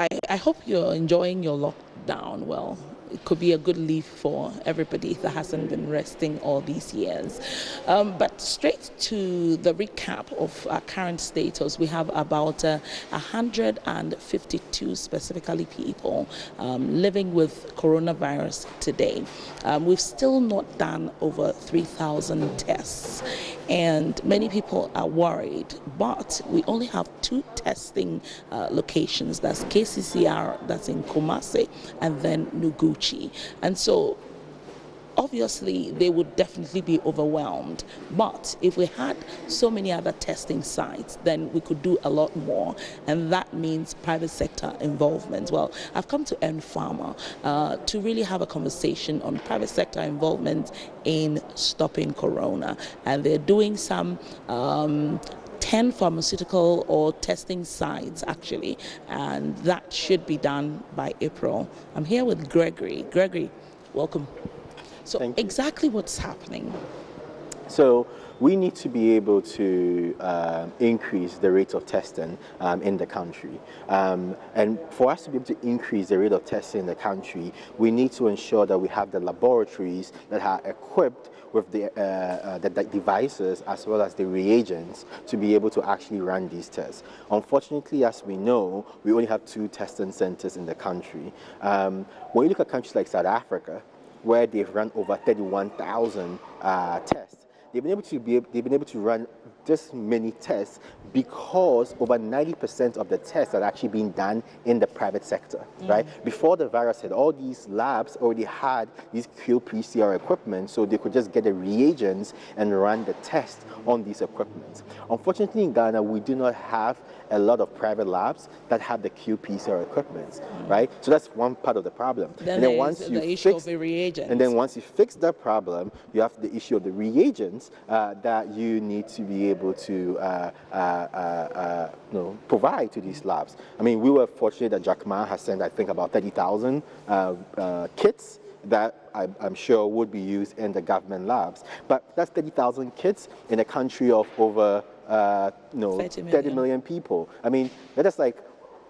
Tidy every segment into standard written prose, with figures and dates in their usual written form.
I hope you're enjoying your lockdown. Well, it could be a good leave for everybody that hasn't been resting all these years. But straight to the recap of our current status, we have about 152 specifically people living with coronavirus today. We've still not done over 3,000 tests, and many people are worried, but we only have 2 testing locations. That's KCCR, that's in Kumasi, and then Noguchi. And so obviously they would definitely be overwhelmed, but if we had so many other testing sites, then we could do a lot more, and that means private sector involvement. Well, I've come to Pharma to really have a conversation on private sector involvement in stopping corona, and they're doing some 10 pharmaceutical or testing sites actually, and that should be done by April. I'm here with Gregory. Gregory, welcome. So exactly what's happening? So we need to be able to increase the rate of testing in the country. And for us to be able to increase the rate of testing in the country, we need to ensure that we have the laboratories that are equipped with the devices as well as the reagents to be able to actually run these tests. Unfortunately, as we know, we only have 2 testing centers in the country. When you look at countries like South Africa, where they've run over 31,000 tests, they've been able to run this many tests because over 90% of the tests are actually being done in the private sector, right? Before the virus hit, all these labs already had these qPCR equipment, so they could just get the reagents and run the test on these equipment. Unfortunately, in Ghana, we do not have a lot of private labs that have the qPCR equipment, right? So that's one part of the problem. Then, and then once you the issue of the reagents. And then once you fix that problem, you have the issue of the reagents that you need to be able to provide to these labs. I mean, we were fortunate that Jack Ma has sent, I think, about 30,000 kits that I'm sure would be used in the government labs. But that's 30,000 kits in a country of over 30 million people. I mean, that is like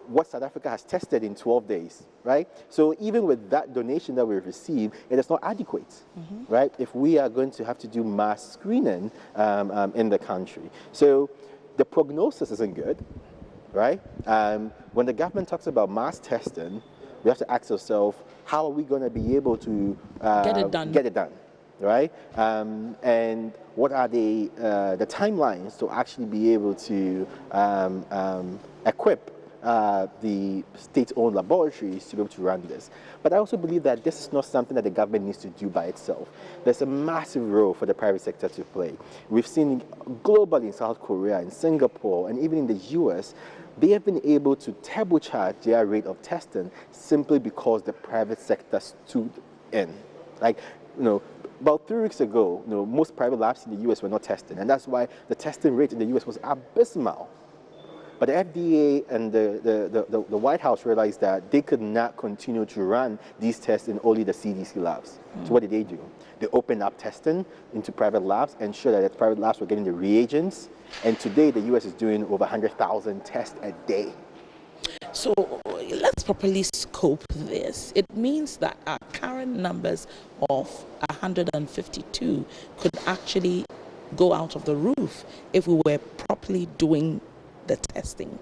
what South Africa has tested in 12 days, right? So even with that donation that we've received, it is not adequate, right? If we are going to have to do mass screening in the country. So the prognosis isn't good, right? When the government talks about mass testing, we have to ask ourselves, how are we going to be able to get it done, right? And what are the timelines to actually be able to equip the state-owned laboratories to be able to run this. But I also believe that this is not something that the government needs to do by itself. There's a massive role for the private sector to play. We've seen globally in South Korea, in Singapore, and even in the US, they have been able to turbocharge their rate of testing simply because the private sector stood in. Like, about 3 weeks ago, most private labs in the US were not testing, and that's why the testing rate in the US was abysmal. But the FDA and the White House realized that they could not continue to run these tests in only the CDC labs. So what did they do? They opened up testing into private labs, ensured that the private labs were getting the reagents, and today the US is doing over 100,000 tests a day. So let's properly scope this. It means that our current numbers of 152 could actually go out of the roof if we were properly doing the testing.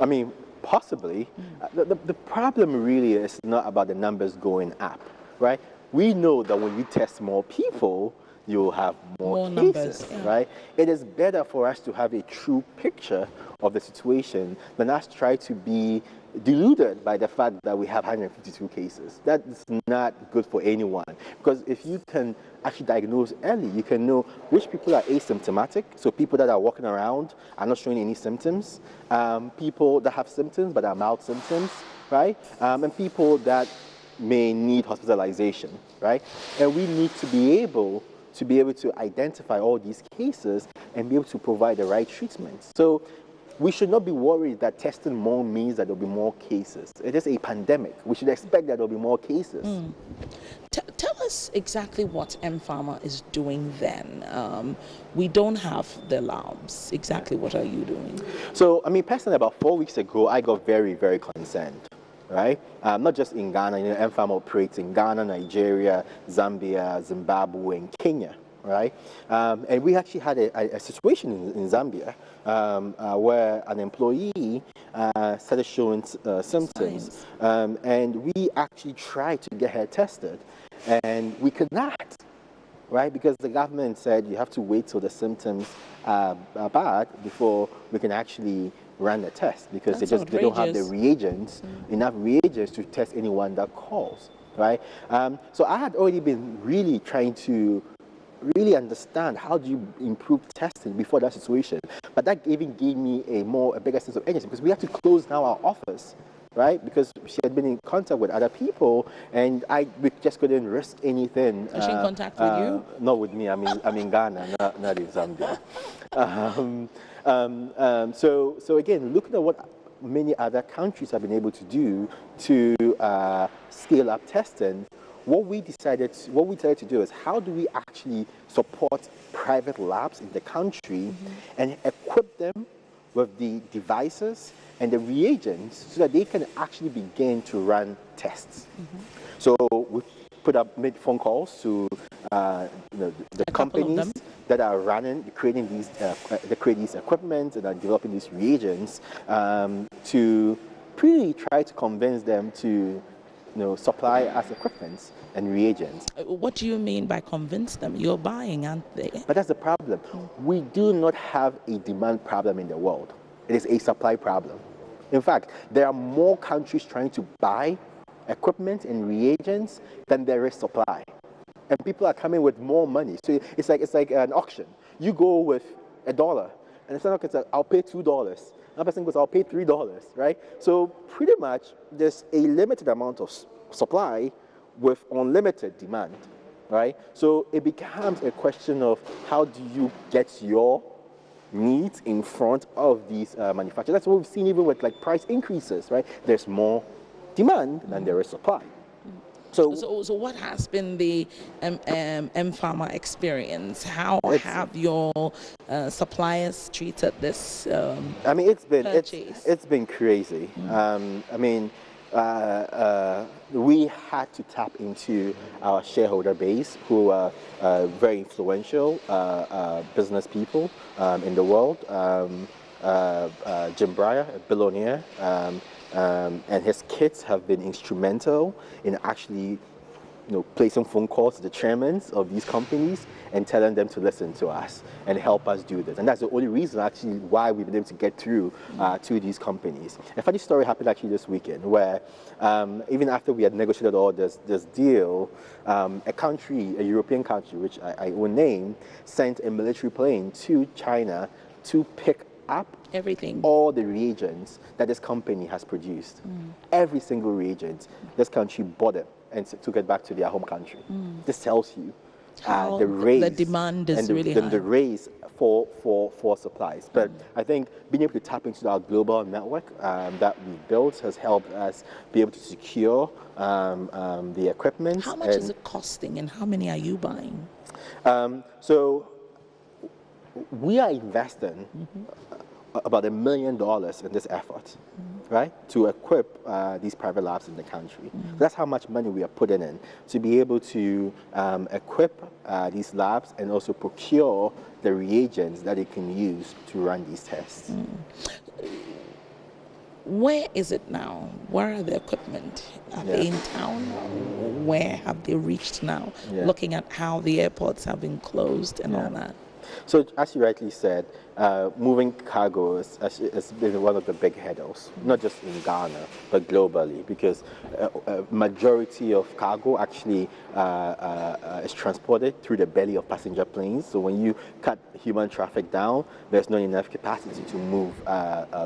I mean, possibly. The problem really is not about the numbers going up, right? We know that when you test more people, you'll have more cases, numbers, right? It is better for us to have a true picture of the situation than us try to be deluded by the fact that we have 152 cases. That's not good for anyone, because if you can actually diagnose early, you can know which people are asymptomatic, so people that are walking around are not showing any symptoms, people that have symptoms but are mild symptoms, right? And people that may need hospitalization, right? And we need to be able to identify all these cases and be able to provide the right treatment. So we should not be worried that testing more means that there will be more cases. It is a pandemic. We should expect that there will be more cases. Tell us exactly what M-Pharma is doing then. We don't have the labs. Exactly what are you doing? So, I mean, personally, about 4 weeks ago, I got very, very concerned, right? Not just in Ghana, M-Pharma operates in Ghana, Nigeria, Zambia, Zimbabwe, and Kenya, right? And we actually had a situation in Zambia where an employee started showing symptoms, and we actually tried to get her tested, and we could not. Right, because the government said you have to wait till the symptoms are bad before we can actually run the test, because they don't have the reagents, enough reagents to test anyone that calls, right? So I had already been really trying to really understand how do you improve testing before that situation, but that even gave me a bigger sense of urgency, because we have to close now our office, right? Because she had been in contact with other people, and we just couldn't risk anything. Is she in contact with you? Not with me. I'm in Ghana, not in Zambia. So again, looking at what many other countries have been able to do to scale up testing, what we decided to do is, how do we actually support private labs in the country and equip them with the devices and the reagents so that they can actually begin to run tests. So we made phone calls to the companies that are creating these equipment and are developing these reagents, to really try to convince them to supply us equipment and reagents. What do you mean by convince them? You're buying, aren't they? But that's the problem. We do not have a demand problem in the world. It is a supply problem. In fact, there are more countries trying to buy equipment and reagents than there is supply. And people are coming with more money. So it's like an auction. You go with $1, and someone says, I'll pay $2. Another person goes, I'll pay $3, right? So pretty much there's a limited amount of supply with unlimited demand, right? So it becomes a question of, how do you get your needs in front of these manufacturers? That's what we've seen even with price increases, right? There's more demand than there is supply. So what has been the M-Pharma experience? How have your suppliers treated this I mean, purchase? it's been crazy. I mean, we had to tap into our shareholder base, who are very influential business people in the world. Jim Breyer, a billionaire, and his kids have been instrumental in actually placing phone calls to the chairmen of these companies and telling them to listen to us and help us do this. And that's the only reason actually why we've been able to get through to these companies. A funny story happened actually this weekend, where even after we had negotiated all this deal, a European country, which I will name, sent a military plane to China to pick up all the reagents that this company has produced. Every single reagent, this country bought it and took it back to their home country. This tells you the demand is really high. The race for supplies. But I think being able to tap into our global network that we built has helped us be able to secure the equipment. How much is it costing, and how many are you buying? So we are investing about $1 million in this effort, right, to equip these private labs in the country. That's how much money we are putting in to be able to equip these labs and also procure the reagents that they can use to run these tests. Where is it now? Where are the equipment? Are they in town? Where have they reached now? Looking at how the airports have been closed and all that. So, as you rightly said, moving cargo has been one of the big hurdles, not just in Ghana, but globally, because a majority of cargo actually is transported through the belly of passenger planes. So when you cut human traffic down, there's not enough capacity to move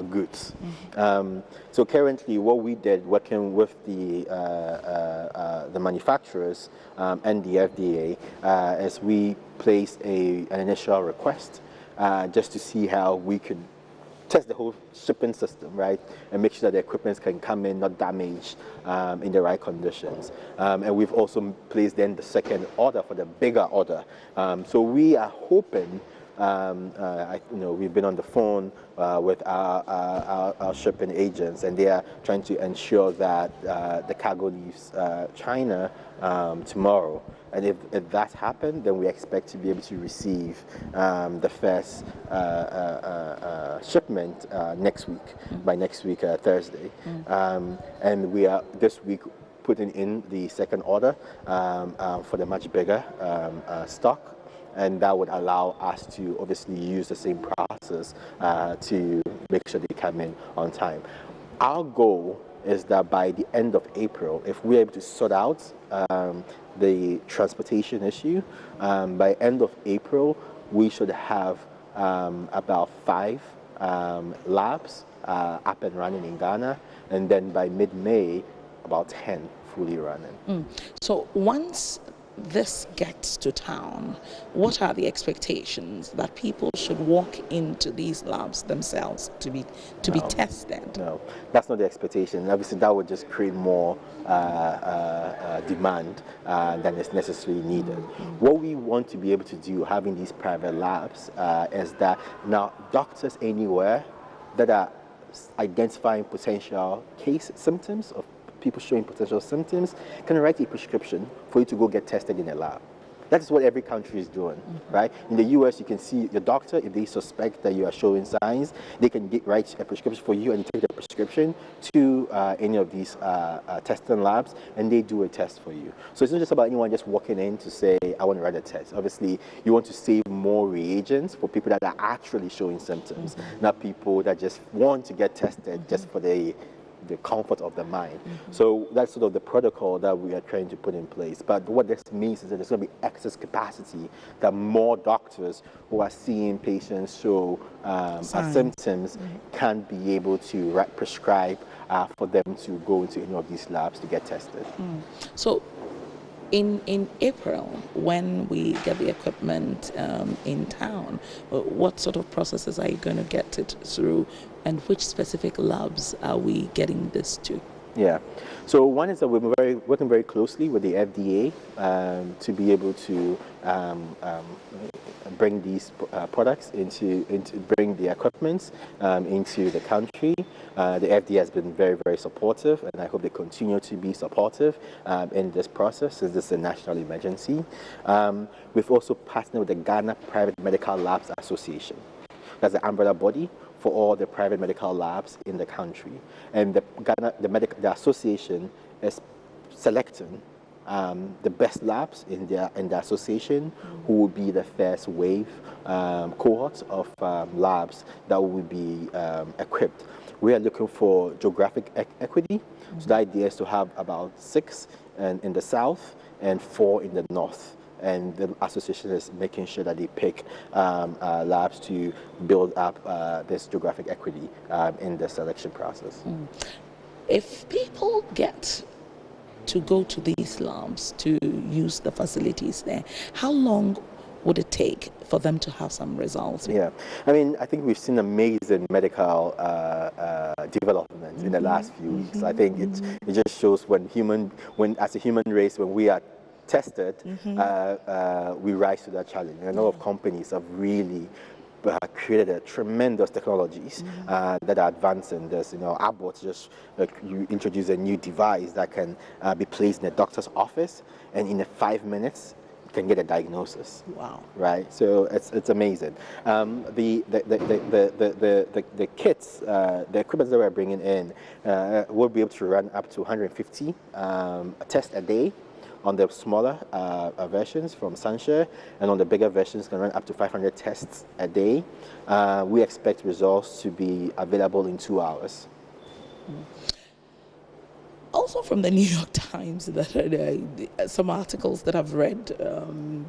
goods. So currently, what we did, working with the manufacturers and the FDA, is we placed an initial request just to see how we could test the whole shipping system, right, and make sure that the equipment can come in not damaged in the right conditions. And we've also placed then the second order for the bigger order. So we are hoping, we've been on the phone with our shipping agents, and they are trying to ensure that the cargo leaves China tomorrow. And if that happened, then we expect to be able to receive the first shipment next week, by next week, Thursday. And we are this week putting in the second order for the much bigger stock. And that would allow us to obviously use the same process to make sure they come in on time. Our goal is that by the end of April, if we're able to sort out the transportation issue, by end of April, we should have about 5 labs up and running in Ghana, and then by mid-May, about 10 fully running. So once this gets to town, what are the expectations that people should walk into these labs themselves to be tested? No, that's not the expectation. Obviously, that would just create more demand than is necessarily needed. What we want to be able to do, having these private labs, is that now doctors anywhere that are identifying potential case symptoms of people showing potential symptoms can write a prescription for you to go get tested in a lab. That is what every country is doing, right? In the US, you can see your doctor, if they suspect that you are showing signs, they can write a prescription for you, and take the prescription to any of these testing labs, and they do a test for you. So it's not just about anyone just walking in to say, I want to write a test. Obviously, you want to save more reagents for people that are actually showing symptoms, not people that just want to get tested just for the comfort of the mind. So that's sort of the protocol that we are trying to put in place. But what this means is that there's going to be excess capacity, that more doctors who are seeing patients show symptoms can be able to prescribe for them to go into any of these labs to get tested. So in April, when we get the equipment in town, what sort of processes are you going to get it through, and which specific labs are we getting this to? Yeah, so one is that we're working very closely with the FDA to be able to bring these products bring the equipment into the country. The FDA has been very, very supportive, and I hope they continue to be supportive in this process, since this is a national emergency. We've also partnered with the Ghana Private Medical Labs Association. That's the umbrella body for all the private medical labs in the country. And the association is selecting the best labs in the association, who will be the first wave cohort of labs that will be equipped. We are looking for geographic equity. So the idea is to have about 6 in the south and 4 in the north. And the association is making sure that they pick labs to build up this geographic equity in the selection process. If people get to go to these labs to use the facilities there, how long would it take for them to have some results? Yeah, I mean, I think we've seen amazing medical developments in the last few weeks. I think it just shows when as a human race, when we are tested, we rise to that challenge. And a lot of companies have really created tremendous technologies that are advancing this. Abbott just you introduce a new device that can be placed in a doctor's office, and in 5 minutes you can get a diagnosis. Wow! Right. So it's amazing. The kits, the equipment that we're bringing in, will be able to run up to 150 tests a day on the smaller versions from Sunshare, and on the bigger versions can run up to 500 tests a day. We expect results to be available in 2 hours. Also from the New York Times, that some articles that I've read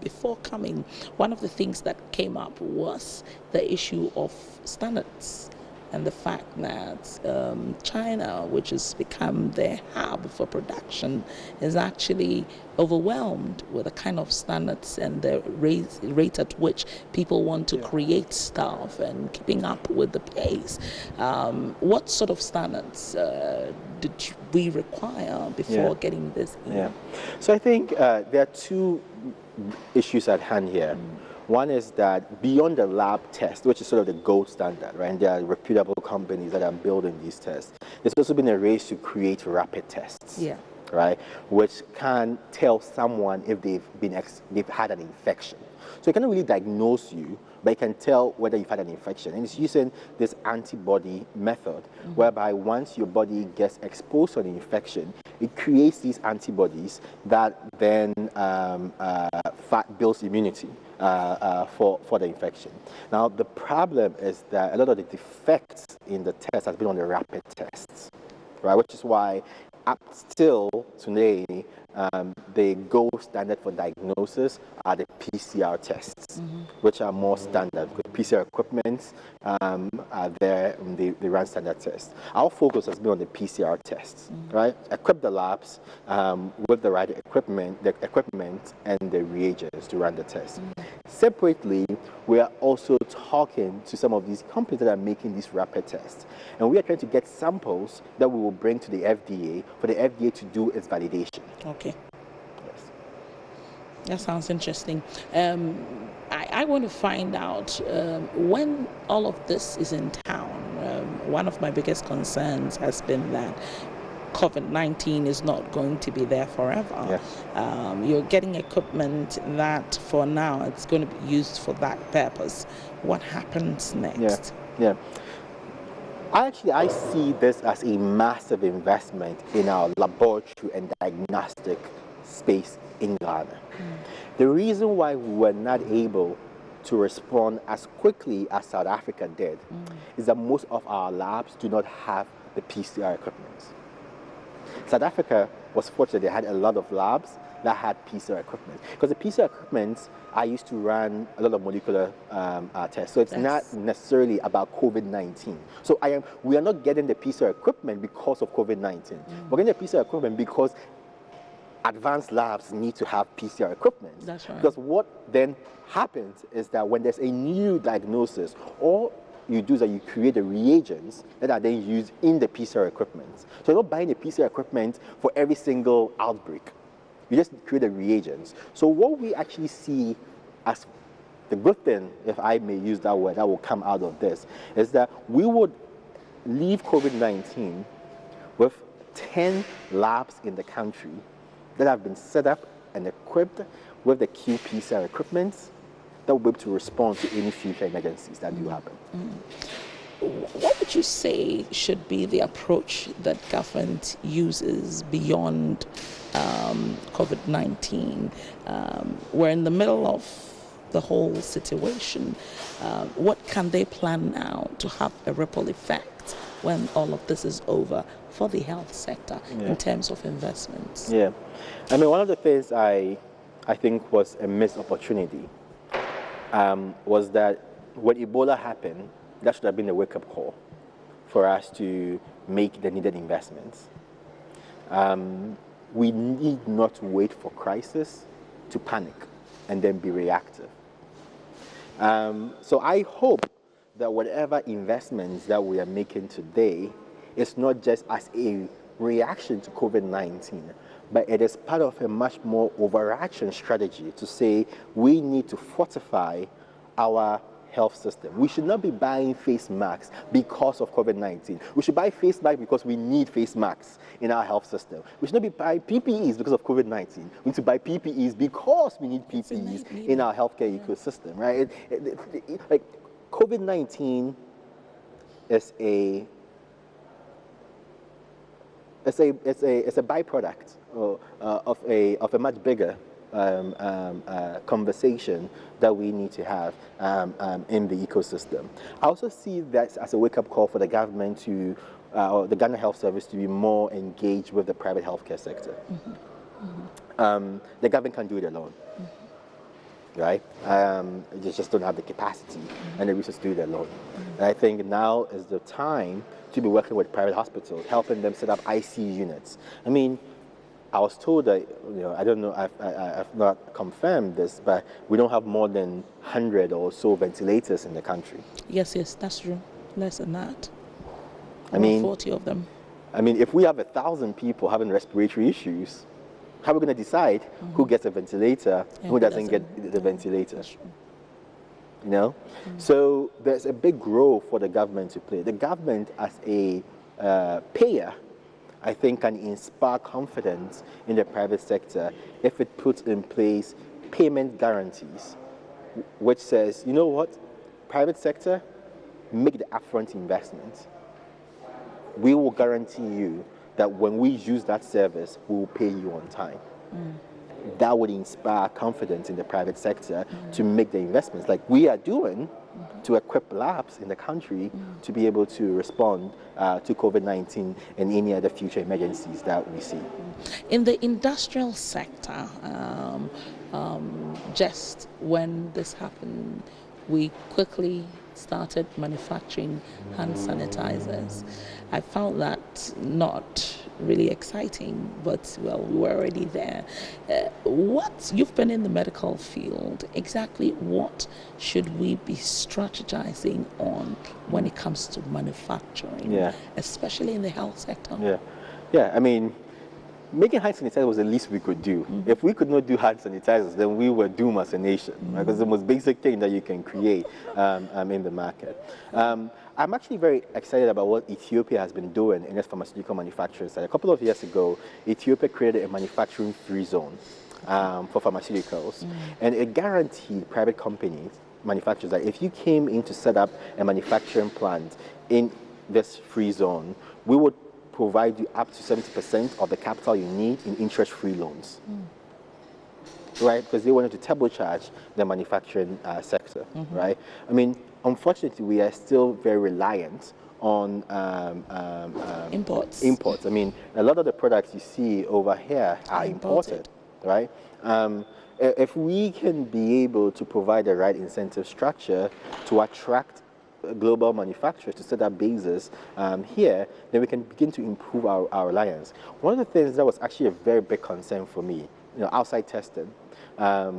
before coming, one of the things that came up was the issue of standards and the fact that China, which has become their hub for production, is actually overwhelmed with the kind of standards and the rate at which people want to create stuff and keeping up with the pace. What sort of standards did we require before getting this in? Yeah. So I think there are two issues at hand here. One is that beyond the lab test, which is sort of the gold standard, right? And there are reputable companies that are building these tests. There's also been a race to create rapid tests, right? Which can tell someone if they've had an infection. So it cannot really diagnose you, but it can tell whether you've had an infection. And it's using this antibody method, whereby once your body gets exposed to an infection, it creates these antibodies that then builds immunity for the infection. Now, the problem is that a lot of the defects in the test has been on the rapid tests, right? Which is why up still today, the gold standard for diagnosis are the PCR tests, which are more standard because PCR equipment are there, and they run standard tests. Our focus has been on the PCR tests, right? Equip the labs with the right equipment and the reagents to run the test. Separately, we are also talking to some of these companies that are making these rapid tests, and we are trying to get samples that we will bring to the FDA for the FDA to do its validation. Okay. Yes. That sounds interesting. I want to find out when all of this is in town. One of my biggest concerns has been that COVID-19 is not going to be there forever. You're getting equipment that for now it's going to be used for that purpose. What happens next? I see this as a massive investment in our laboratory and diagnostic space in Ghana. The reason why we were not able to respond as quickly as South Africa did is that most of our labs do not have the PCR equipment. South Africa was fortunate; they had a lot of labs that had PCR equipment, because the PCR equipment are used to run a lot of molecular tests. So it's not necessarily about COVID-19. So we are not getting the PCR equipment because of COVID-19. We're getting the PCR equipment because advanced labs need to have PCR equipment. That's right. Because what then happens is that when there's a new diagnosis, all you do is that you create the reagents that are then used in the PCR equipment. So you're not buying the PCR equipment for every single outbreak. You just create the reagents. So what we actually see as the good thing, if I may use that word, that will come out of this, is that we would leave COVID-19 with 10 labs in the country that have been set up and equipped with the qPCR equipment that will be able to respond to any future emergencies that do happen. What would you say should be the approach that government uses beyond COVID-19? We're in the middle of the whole situation. What can they plan now to have a ripple effect when all of this is over for the health sector in terms of investments? I mean, one of the things I think was a missed opportunity was that when Ebola happened, that should have been a wake-up call for us to make the needed investments. We need not wait for crisis to panic and then be reactive. So I hope that whatever investments that we are making today is not just as a reaction to COVID-19, but it is part of a much more overarching strategy to say we need to fortify our health system. We should not be buying face masks because of COVID-19. We should buy face masks because we need face masks in our health system. We should not be buying PPEs because of COVID-19. We need to buy PPEs because we need PPEs in our healthcare ecosystem, right? Like COVID-19 is a byproduct of a much bigger conversation that we need to have in the ecosystem. I also see that as a wake-up call for the government to, or the Ghana Health Service to be more engaged with the private healthcare sector. The government can't do it alone. right? They just don't have the capacity and the resources to do it alone. And I think now is the time to be working with private hospitals, helping them set up ICU units. I mean, I was told that, I don't know, I've not confirmed this, but we don't have more than 100 or so ventilators in the country. Yes, that's true. Less than that. I mean, 40 of them. I mean, if we have 1,000 people having respiratory issues, how are we going to decide who gets a ventilator and who doesn't get the ventilator? You know? So there's a big role for the government to play. The government as a payer, I think, can inspire confidence in the private sector if it puts in place payment guarantees, which says, you know what, private sector, make the upfront investment. We will guarantee you that when we use that service, we will pay you on time. That would inspire confidence in the private sector to make the investments like we are doing to equip labs in the country to be able to respond to COVID-19 and any other future emergencies that we see. In the industrial sector, just when this happened, we quickly started manufacturing hand sanitizers. I found that not really exciting, but well, we were already there. You've been in the medical field, exactly what should we be strategizing on when it comes to manufacturing, especially in the health sector? Yeah, I mean, making hand sanitizer was the least we could do. If we could not do hand sanitizers, then we were doomed as a nation, because it's the most basic thing that you can create in the market. I'm actually very excited about what Ethiopia has been doing in its pharmaceutical manufacturing side. A couple of years ago, Ethiopia created a manufacturing-free zone for pharmaceuticals, and it guaranteed private companies, manufacturers, that if you came in to set up a manufacturing plant in this free zone, we would provide you up to 70% of the capital you need in interest-free loans. Right? Because they wanted to turbocharge the manufacturing sector, right? I mean, unfortunately, we are still very reliant on imports. I mean, a lot of the products you see over here are imported, right? If we can be able to provide the right incentive structure to attract global manufacturers to set up bases here, then we can begin to improve our reliance. One of the things that was actually a very big concern for me, outside testing,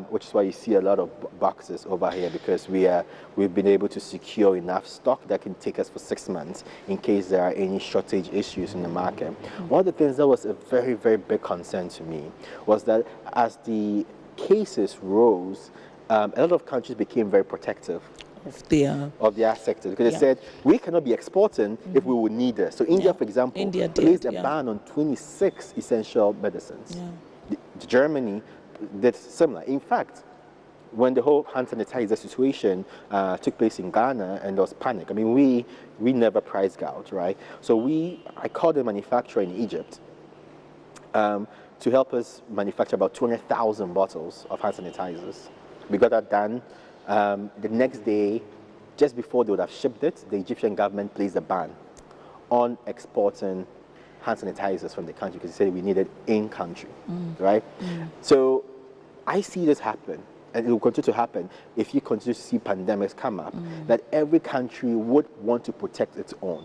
which is why you see a lot of boxes over here, because we've been able to secure enough stock that can take us for 6 months in case there are any shortage issues in the market. One of the things that was a very, very big concern to me was that as the cases rose, a lot of countries became very protective of their sector, because they said we cannot be exporting if we would need it. So India, for example, placed a ban on 26 essential medicines. Germany did similar. In fact, when the whole hand sanitizer situation took place in Ghana and there was panic, I mean, we never price gouge, right? So I called a manufacturer in Egypt to help us manufacture about 200,000 bottles of hand sanitizers. We got that done. The next day, just before they would have shipped it, the Egyptian government placed a ban on exporting hand sanitizers from the country because they said we needed in country, right? So I see this happen, and it will continue to happen if you continue to see pandemics come up, that every country would want to protect its own.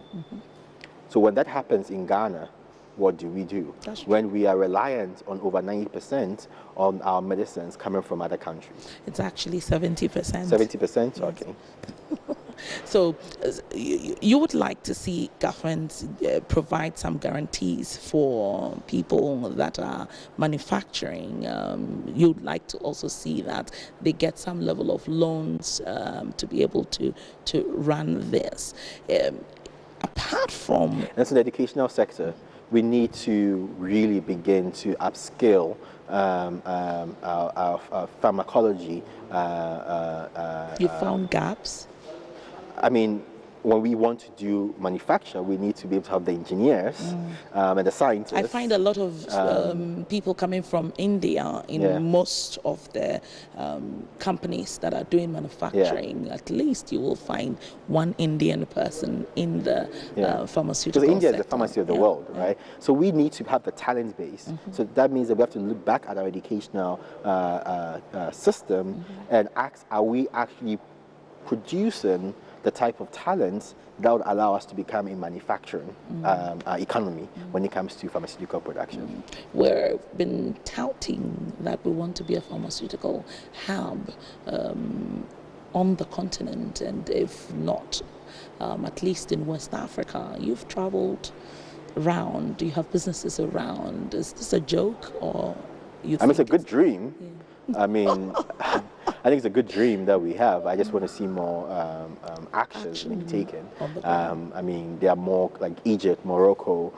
So when that happens in Ghana, what do we do when we are reliant on over 90% on our medicines coming from other countries? It's actually 70%. 70%? Yes. Okay. So you would like to see governments provide some guarantees for people that are manufacturing. You'd like to also see that they get some level of loans to be able to run this. Apart from... That's in the educational sector. We need to really begin to upskill our pharmacology. You found gaps? I mean, when we want to do manufacture, we need to be able to have the engineers and the scientists. I find a lot of people coming from India in most of the companies that are doing manufacturing. Yeah. At least you will find one Indian person in the pharmaceutical sector. Because India sector. is the pharmacy of the world, right? So we need to have the talent base. So that means that we have to look back at our educational system and ask, are we actually producing the type of talents that would allow us to become a manufacturing economy when it comes to pharmaceutical production. We've been touting that we want to be a pharmaceutical hub on the continent, and if not, at least in West Africa. You've traveled around, you have businesses around. Is this a joke, or you think it's a good dream. Yeah. I mean, I think it's a good dream that we have. I just want to see more actions being taken. I mean, there are more like Egypt, Morocco,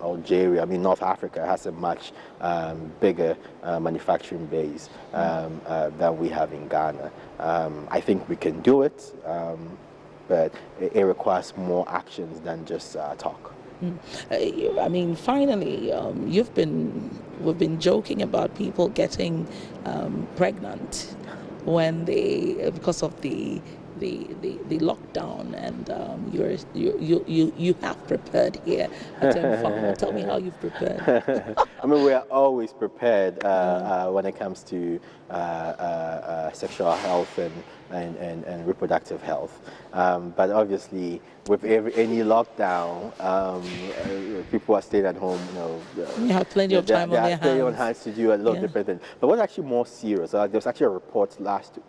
Algeria. I mean, North Africa has a much bigger manufacturing base than we have in Ghana. I think we can do it, but it requires more actions than just talk. I mean, finally, we've been joking about people getting pregnant when because of the lockdown, and you have prepared here at MFARM. Tell me how you've prepared. I mean, we are always prepared when it comes to sexual health and reproductive health. But obviously, with any lockdown, people are staying at home. You have plenty of time on their hands. Plenty on hands to do a lot of different things. But what's actually more serious? There was actually a report last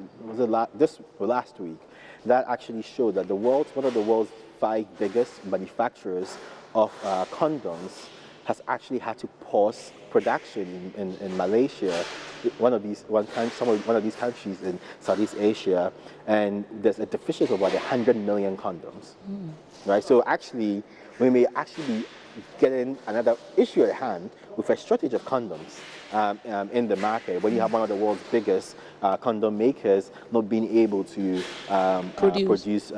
week that actually showed that one of the world's 5 biggest manufacturers of condoms has actually had to pause production in Malaysia, one of these countries in Southeast Asia, and there's a deficiency of about 100 million condoms, right? So actually, we may actually be getting another issue at hand with a shortage of condoms in the market when you have one of the world's biggest condom makers not being able to produce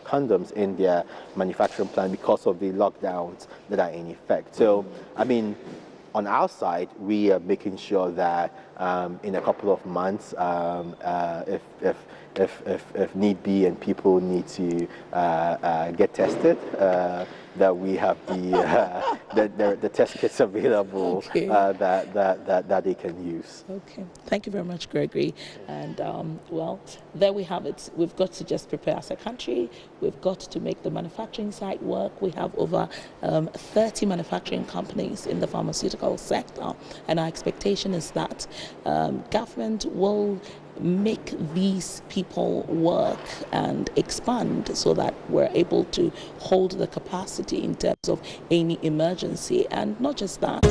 condoms in their manufacturing plant because of the lockdowns that are in effect. So, I mean, on our side, we are making sure that in a couple of months, if need be and people need to get tested, that we have the test kits available that they can use. Okay, thank you very much, Gregory. And well, there we have it. We've got to just prepare as a country. We've got to make the manufacturing side work. We have over 30 manufacturing companies in the pharmaceutical sector, and our expectation is that government will make these people work and expand so that we're able to hold the capacity in terms of any emergency. And not just that,